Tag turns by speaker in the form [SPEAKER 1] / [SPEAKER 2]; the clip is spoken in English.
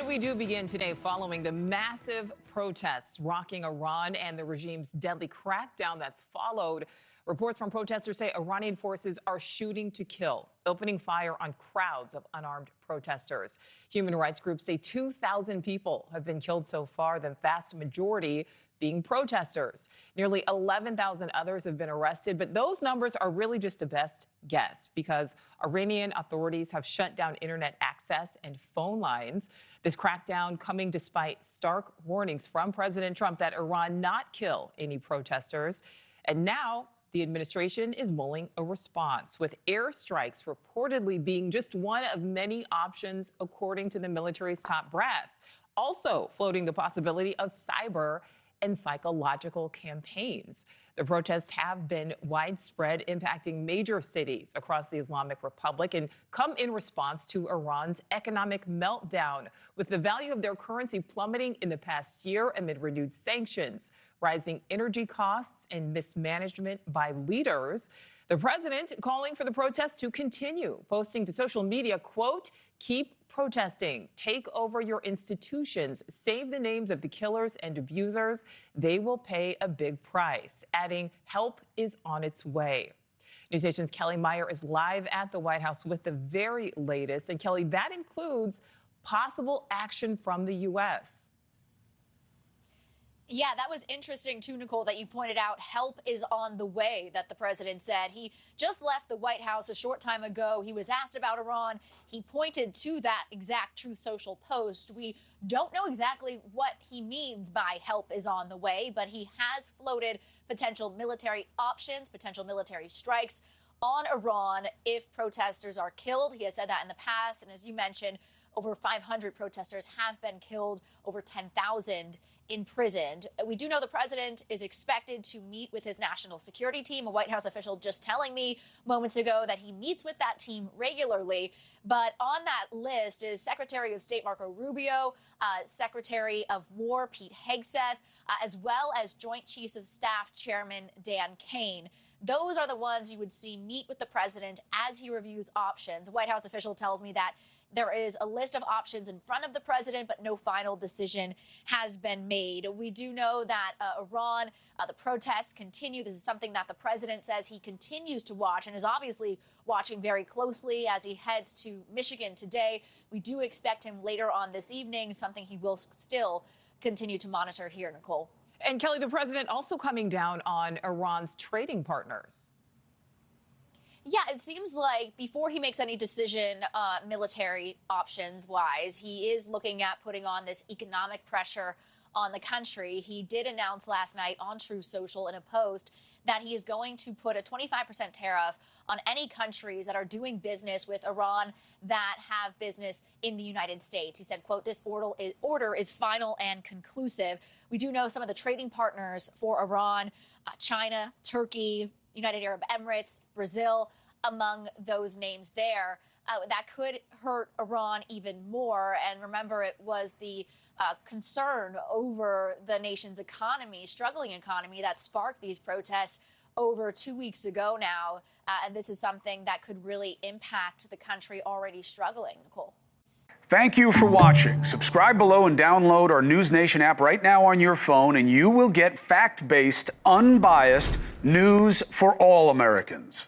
[SPEAKER 1] we do begin today following the massive protests rocking Iran and the regime's deadly crackdown that's followed. Reports from protesters say Iranian forces are shooting to kill, opening fire on crowds of unarmed protesters. Human rights groups say 2,000 people have been killed so far, the vast majority being protesters. Nearly 11,000 others have been arrested, but those numbers are really just a best guess because Iranian authorities have shut down internet access and phone lines. This crackdown coming despite stark warnings from President Trump that Iran not kill any protesters. And now the administration is mulling a response, with airstrikes reportedly being just one of many options, according to the military's top brass. Also floating the possibility of cyber and psychological campaigns. The protests have been widespread, impacting major cities across the Islamic Republic and come in response to Iran's economic meltdown, with the value of their currency plummeting in the past year amid renewed sanctions, rising energy costs, and mismanagement by leaders. The president calling for the protests to continue, posting to social media, quote, "Keep protesting, take over your institutions, save the names of the killers and abusers. They will pay a big price," adding, "Help is on its way." NewsNation's Kellie Meyer is live at the White House with the very latest. And Kellie, that includes possible action from the U.S.
[SPEAKER 2] Yeah, that was interesting too, Nicole, that you pointed out help is on the way, that the president said. He just left the White House a short time ago. He was asked about Iran. He pointed to that exact Truth Social post. We don't know exactly what he means by help is on the way, but he has floated potential military options, potential military strikes on Iran if protesters are killed. He has said that in the past. And as you mentioned, over 500 protesters have been killed, over 10,000 imprisoned. We do know the president is expected to meet with his national security team. A White House official just telling me moments ago that he meets with that team regularly. But on that list is Secretary of State Marco Rubio, Secretary of War Pete Hegseth, as well as Joint Chiefs of Staff Chairman Dan Kane. Those are the ones you would see meet with the president as he reviews options. A White House official tells me that there is a list of options in front of the president, but no final decision has been made. We do know that Iran, the protests continue. This is something that the president says he continues to watch and is obviously watching very closely as he heads to Michigan today. We do expect him later on this evening, something he will still continue to monitor here, Nicole.
[SPEAKER 1] And Kellie, the president also coming down on Iran's trading partners.
[SPEAKER 2] Yeah, it seems like before he makes any decision, military options wise, he is looking at putting on this economic pressure on the country. He did announce last night on Truth Social in a post that he is going to put a 25% tariff on any countries that are doing business with Iran that have business in the United States. He said, quote, "This order is final and conclusive." We do know some of the trading partners for Iran, China, Turkey, United Arab Emirates, Brazil, among those names there. That could hurt Iran even more. And remember, it was the concern over the nation's economy, struggling economy, that sparked these protests over 2 weeks ago now. And this is something that could really impact the country already struggling, Nicole.
[SPEAKER 3] Thank you for watching. Subscribe below and download our NewsNation app right now on your phone, and you will get fact-based, unbiased news for all Americans.